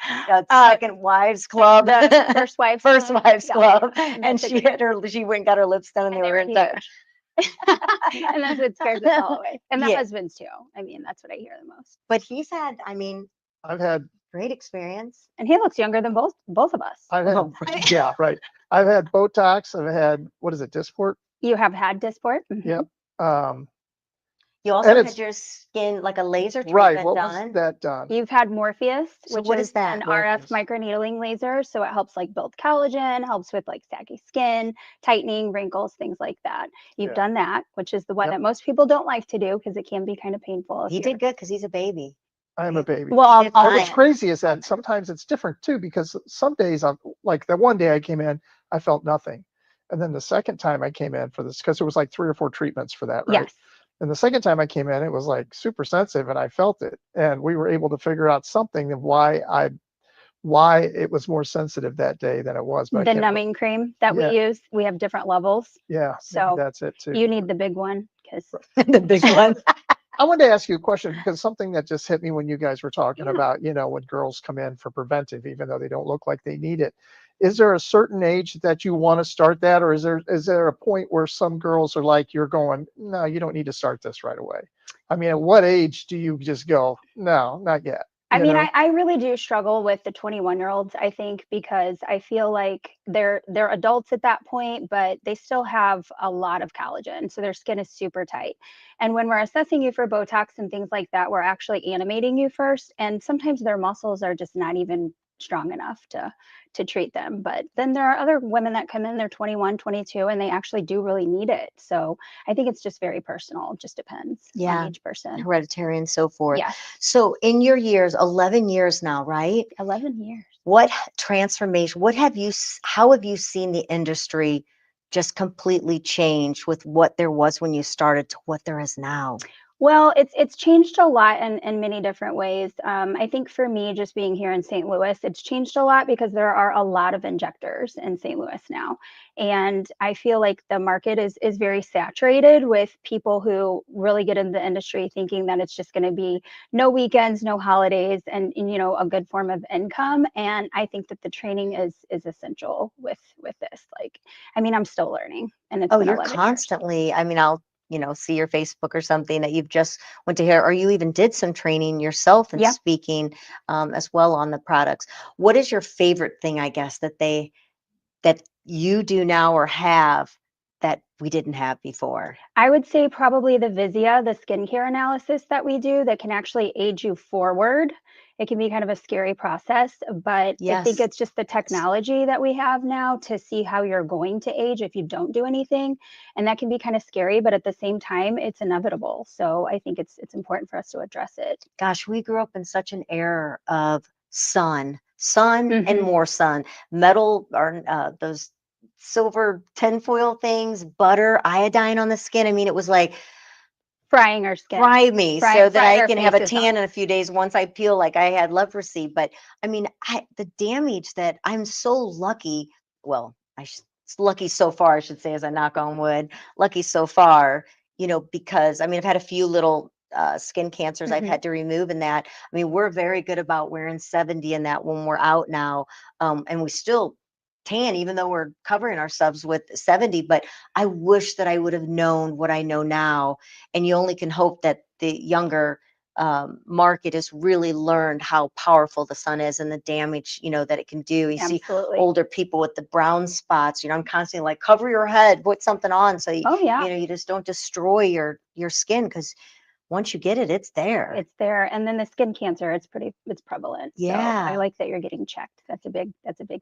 Second Wives Club?
The First Wives
First
Club.
Wives
Yeah.
Club.
And
And
that's a
she
great-
went and got her lips done, and they were in touch.
And that's what scares us all away. And the
Yeah.
husbands too. I mean, that's what I hear the most.
But he's had. I mean,
I've had
Great experience.
And he looks younger than both of us.
I've had,
Oh, right.
yeah, right. I've had Botox. I've had, what is it, Dysport?
You have had Dysport? Mhm.
Yep.
You
And
also had
it's
your skin, like a laser
right.
treatment
What was
done.
that done?
You've had Morpheus,
So
which
what
is
is that?
an RF
Morpheus.
microneedling laser. So it helps like build collagen, helps with like saggy skin, tightening, wrinkles, things like that. You've
Yeah.
done that, which is the one
Yep.
that most people don't like to do because it can be kind of painful. If
He
you're,
did good because he's a baby.
I am a baby.
well,
He did
I'll
But
fine.
what's crazy is that sometimes it's different too, because some days I'm like the one day I came in, I felt nothing. And then the second time I came in for this, because it was like 3 or 4 treatments for that, right?
yes.
And the second time I came in, it was like super sensitive and I felt it. And we were able to figure out something of why it was more sensitive that day than it was. But I
The
can't
numbing cream that
Yeah.
we use, we have different levels.
yeah, maybe
So
that's it too.
you need the big one because
The big one.
I wanted to ask you a question because something that just hit me when you guys were talking
Yeah.
about, when girls come in for preventive, even though they don't look like they need it. Is there a certain age that you want to start that, or is there a point where some girls are like, you're going, no, you don't need to start this right away? I mean, at what age do you just go, no, not yet?
I
You
mean,
know?
I really do struggle with the 21-year-olds, I think, because I feel like they're adults at that point, but they still have a lot of collagen. So their skin is super tight. And when we're assessing you for Botox and things like that, we're actually animating you first. And sometimes their muscles are just not even strong enough to treat them. But then there are other women that come in, they're 21, 22, and they actually do really need it. So I think it's just very personal. It just depends
Yeah.
on each person.
Hereditary and so forth.
Yes.
So in your years, 11 years now, right?
11 years.
What transformation, how have you seen the industry just completely change with what there was when you started to what there is now?
Well, it's changed a lot in many different ways. I think for me, just being here in St. Louis, it's changed a lot because there are a lot of injectors in St. Louis now, and I feel like the market is very saturated with people who really get into the industry thinking that it's just going to be no weekends, no holidays, and a good form of income. And I think that the training is essential with this. Like, I mean, I'm still learning, and it's
Oh,
been
you're
11 years.
constantly, I mean, I'll, see your Facebook or something that you've just went to here, or you even did some training yourself and
Yeah.
speaking as well on the products. What is your favorite thing, I guess, that you do now or have that we didn't have before?
I would say probably the Visia, the skincare analysis that we do that can actually age you forward. It can be kind of a scary process, but I think
Yes.
it's just the technology that we have now to see how you're going to age if you don't do anything. And that can be kind of scary, but at the same time, it's inevitable. So I think it's important for us to address it.
Gosh, we grew up in such an era of sun and
Mhm.
more sun, metal or those silver tinfoil things, butter, iodine on the skin. I mean, it was like,
Frying our skin,
fry me so that
frying
I
our
can have a
faces
tan
off.
in a few days once I feel like I had leprosy. But I mean, the damage that I'm so lucky, well, lucky so far, I should say, as I knock on wood, lucky so far, because I mean, I've had a few little skin cancers I've
Mhm.
had to remove and that. I mean, we're very good about wearing 70 in that when we're out now. And we still tan, even though we're covering ourselves with 70. But I wish that I would have known what I know now. And you only can hope that the younger market has really learned how powerful the sun is and the damage, that it can do. You see
Absolutely.
older people with the brown spots, I'm constantly like, cover your head, put something on so
Oh yeah.
you just don't destroy your skin, because once you get it, it's there.
It's there. And then the skin cancer, it's prevalent. So
Yeah.
I like that you're getting checked. That's a big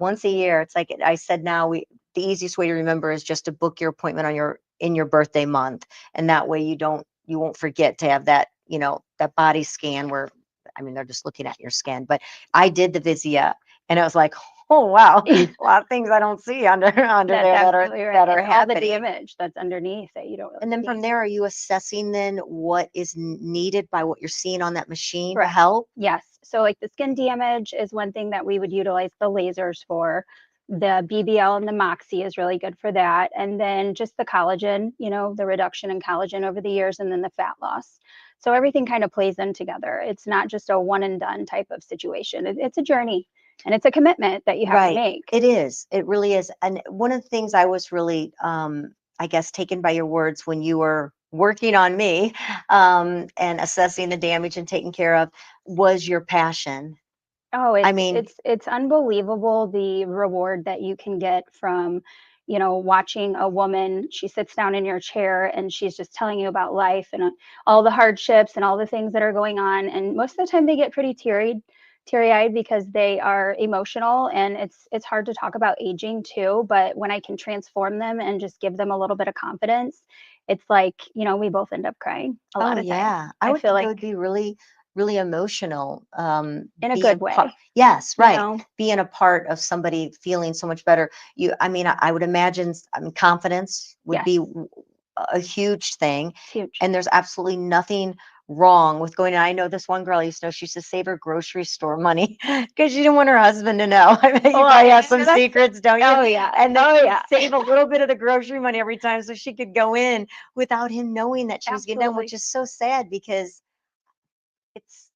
Once a year. It's like I said, now the easiest way to remember is just to book your appointment in your birthday month. And that way you won't forget to have that, that body scan where, I mean, they're just looking at your skin. But I did the Visia and I was like, oh wow, a lot of things I don't see under
That's
there that are
absolutely right.
that are
It's all the
happening.
damage that's underneath that you don't really
And then
see.
from there, are you assessing then what is needed by what you're seeing on that machine to
Correct.
help?
Yes. So like the skin damage is one thing that we would utilize the lasers for. The BBL and the Moxie is really good for that. And then just the collagen, the reduction in collagen over the years, and then the fat loss. So everything kind of plays in together. It's not just a one and done type of situation. It's a journey and it's a commitment that you have to
Right.
make.
It is. It really is. And one of the things I was really, I guess, taken by your words when you were working on me, and assessing the damage and taking care of, was your passion. And I
Oh,
I mean,
it's unbelievable the reward that you can get from, watching a woman. She sits down in your chair and she's just telling you about life and all the hardships and all the things that are going on. And most of the time they get pretty teary-eyed because they are emotional, and it's hard to talk about aging too. But when I can transform them and just give them a little bit of confidence, it's like, we both end up crying a lot
oh
of times.
yeah, I
I
would
feel
think it
like
would be really, really emotional.
in a
Being
good way,
part, yes,
you
right.
know.
Being a part of somebody feeling so much better. I mean, I would imagine, I mean, confidence would
Yes,
be a huge thing.
it's huge.
And there's absolutely nothing wrong with going. I know this one girl I used to know, she used to save her grocery store money because she didn't want her husband to know. I bet you
Oh,
probably have
yeah,
some secrets, don't you?
oh yeah,
And then
oh
she'd
yeah,
save a little bit of the grocery money every time so she could go in without him knowing that she was getting done, which
absolutely,
is so sad because it's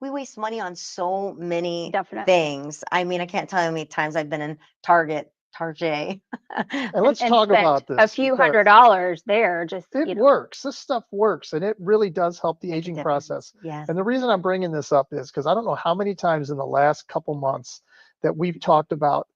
we waste money on so many
definitely.
things. I mean, I can't tell you how many times I've been in Target.
And
And
let's talk
spend
about
a
this
few
because
$100 there, just
it works. This stuff works, and it really does help the
Make a
aging
difference.
process.
Yes.
And the reason I'm bringing this up is because I don't know how many times in the last couple months that we've talked about.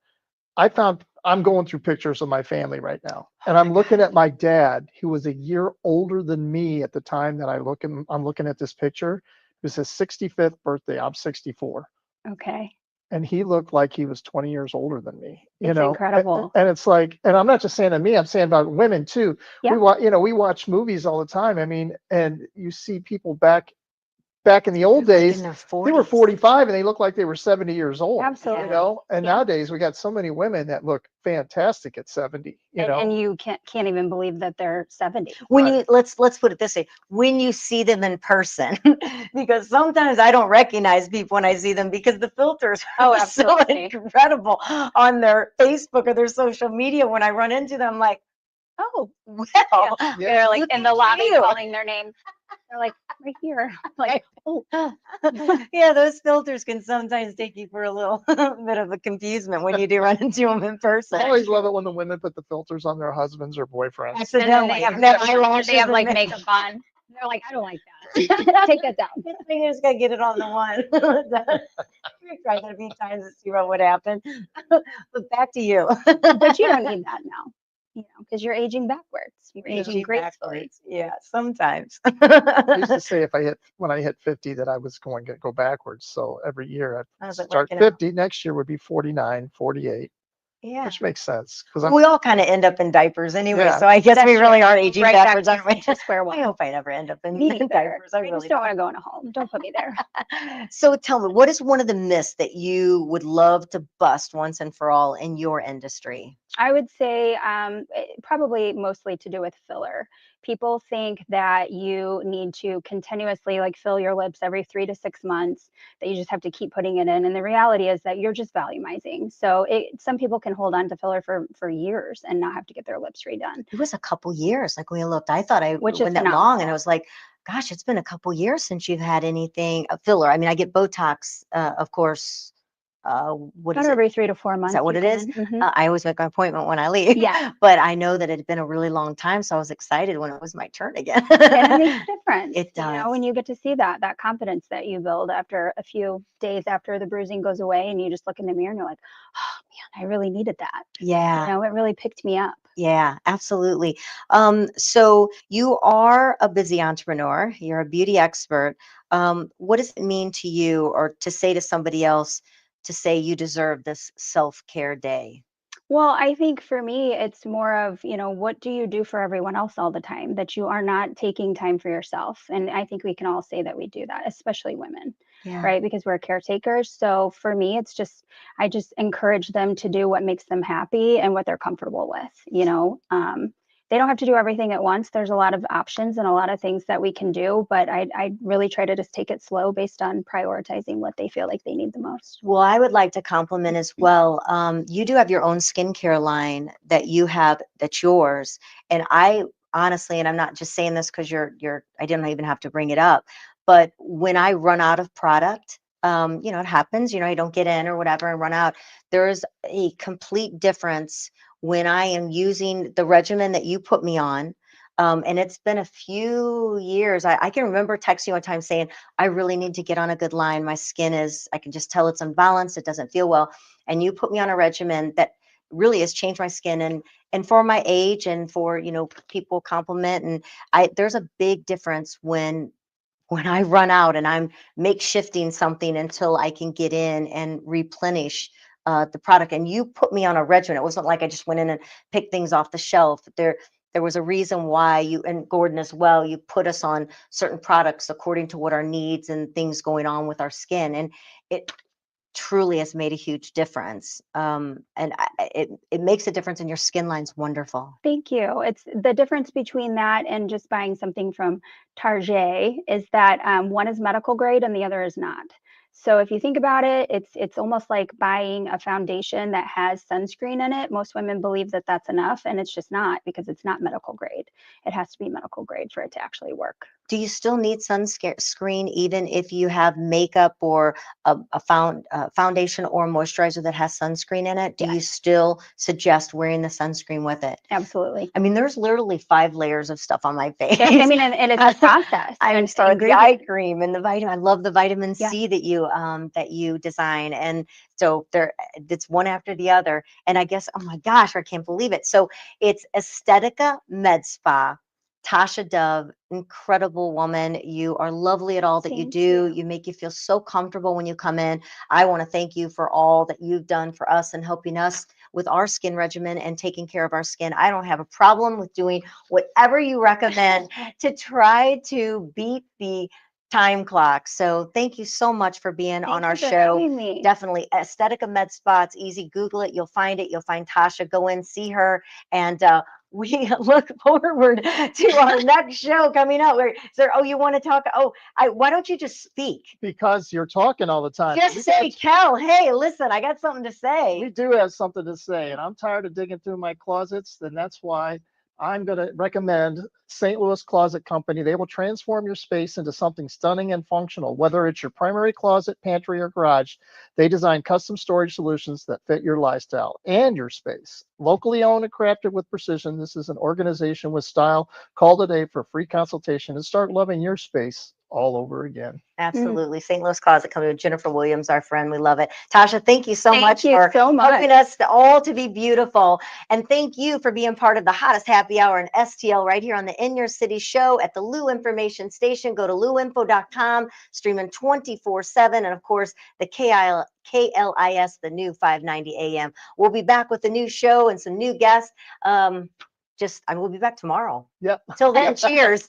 I'm going through pictures of my family right now,
Oh
and
my
I'm looking
God.
at my dad, who was a year older than me at the time that I'm looking at this picture. It was his 65th birthday. I'm 64,
okay.
and he looked like he was 20 years older than me,
It's incredible.
and it's like, and I'm not just saying to me, I'm saying about women too.
Yeah,
We watch movies all the time. I mean, and you see people back in the
They're
old
like in
days,
their
they were
40s.
45 and they looked like they were 70 years old,
absolutely.
and
Yeah.
nowadays we got so many women that look fantastic at 70,
And you can't even believe that they're 70.
When
Right.
you let's put it this way, when you see them in person, because sometimes I don't recognize people when I see them because the filters
Oh,
are so
absolutely.
incredible on their Facebook or their social media. When I run into them, I'm like, oh
Yeah.
well,
Yeah.
They're like
look
in the
at
lobby
you.
calling their name. They're like, right here. Like, oh,
Yeah, those filters can sometimes take you for a little bit of a confusement when you do run into them in
I
person.
always love it when the women put the filters on their husbands or boyfriends.
and then they
Accidentally,
have
and then eyelashes
they have
and
like
then-
makeup on. They're like, I don't like that. Take that down.
Good thing you just gotta get it on the one. We tried that a few times to see what would happen. But back to you.
But you don't need that now, because you're aging backwards. You're
Yeah.
aging
Aging
gracefully.
backwards. Yeah, sometimes.
I used to say when I hit 50 that I was going to go backwards. So every year I'd
How's it
start
working out?
50. Next year would be 49, 48,
Yeah.
which makes sense because I'm
We all kind of end up in diapers anyway,
Yeah.
so I guess
That's
we really
true.
are aging
Right back
backwards, aren't we?
to square
I
one.
hope I never end up in,
Me
in
neither.
diapers. I
I
really
just don't want to go in a home. Don't put me there.
So tell me, what is one of the myths that you would love to bust once and for all in your industry?
I would say probably mostly to do with filler. People think that you need to continuously like fill your lips every 3 to 6 months, that you just have to keep putting it in. And the reality is that you're just volumizing. So some people can hold on to filler for years and not have to get their lips redone,
It was a couple years, like when we looked. I thought I
which is
went that long, and
phenomenal.
I was like, gosh, it's been a couple years since you've had anything a filler. I mean, I get Botox, of course. What is
About
it?
every 3 to 4 months
Is that what
you
it is?
can.
I always make my appointment when I leave,
Yeah.
but I know that it had been a really long time, so I was excited when it was my turn again.
And it makes a difference,
It does.
when you get to see that confidence that you build after a few days after the bruising goes away, and you just look in the mirror and you're like, oh man, I really needed that.
Yeah.
It really picked me up.
Yeah, absolutely. So you are a busy entrepreneur, you're a beauty expert. What does it mean to you or to say to somebody else to say you deserve this self-care day?
Well, I think for me, it's more of, what do you do for everyone else all the time, that you are not taking time for yourself? And I think we can all say that we do that, especially women,
Yeah.
right? Because we're caretakers. So for me, I just encourage them to do what makes them happy and what they're comfortable with. They don't have to do everything at once. There's a lot of options and a lot of things that we can do, but I really try to just take it slow based on prioritizing what they feel like they need the most.
Well, I would like to compliment as well. You do have your own skincare line that you have that's yours. And I honestly, and I'm not just saying this because I didn't even have to bring it up, but when I run out of product, it happens, I don't get in or whatever and run out. There's a complete difference when I am using the regimen that you put me on. And it's been a few years. I can remember texting you one time saying, I really need to get on a good line. My skin is, I can just tell it's unbalanced. It doesn't feel well. And you put me on a regimen that really has changed my skin. And for my age and for, people compliment. And there's a big difference when I run out and I'm makeshifting something until I can get in and replenish the product. And you put me on a regimen. It wasn't like I just went in and picked things off the shelf. There was a reason why you, and Gordon as well, you put us on certain products according to what our needs and things going on with our skin. And it truly has made a huge difference. It makes a difference, and your skin line's wonderful.
Thank you. It's the difference between that and just buying something from Target is that one is medical grade and the other is not. So if you think about it, it's almost like buying a foundation that has sunscreen in it. Most women believe that that's enough, and it's just not, because it's not medical grade. It has to be medical grade for it to actually work.
Do you still need sunscreen even if you have makeup or a foundation or moisturizer that has sunscreen in it? Do you
Yes.
still suggest wearing the sunscreen with it?
Absolutely.
I mean, there's literally 5 layers of stuff on my face.
Yeah, I mean, and it's a process.
I'm
and
sorry, the eye
ingredient.
cream and the vitamin. I love the vitamin
Yeah.
C that you design, and so it's one after the other. And I guess, oh my gosh, I can't believe it. So it's Estetica Medspa. Tosha Dove, incredible woman. You are lovely at all that you
Thank
do.
you.
You make you feel so comfortable when you come in. I want to thank you for all that you've done for us and helping us with our skin regimen and taking care of our skin. I don't have a problem with doing whatever you recommend to try to beat the time clock. So thank you so much for being on
Thank
our
you for
show.
having me.
Definitely Estetica Med Spa. It's easy. Google it. You'll find it. You'll find Tosha. Go in, see her. And we look forward to our next show coming up. You want to talk? Why don't you just speak?
Because you're talking all the time.
Just say, Kel, hey, listen, I got something to
We
say.
do have something to say, and I'm tired of digging through my closets, and that's why I'm going to recommend St. Louis Closet Company. They will transform your space into something stunning and functional. Whether it's your primary closet, pantry, or garage, they design custom storage solutions that fit your lifestyle and your space. Locally owned and crafted with precision, this is an organization with style. Call today for a free consultation and start loving your space all over again.
Absolutely. St. Louis Closet Company with Jennifer Williams, our friend. We love it. Tasha, thank you so
Thank
much
you
for
so much.
helping us all to be beautiful. And thank you for being part of the hottest happy hour in STL right here on the In Your City show at the Lou Information Station. Go to louinfo.com, streaming 24/7. And of course, the KLIS, the new 590 AM. We'll be back with a new show and some new guests. We'll be back tomorrow.
Yep.
Till then, cheers.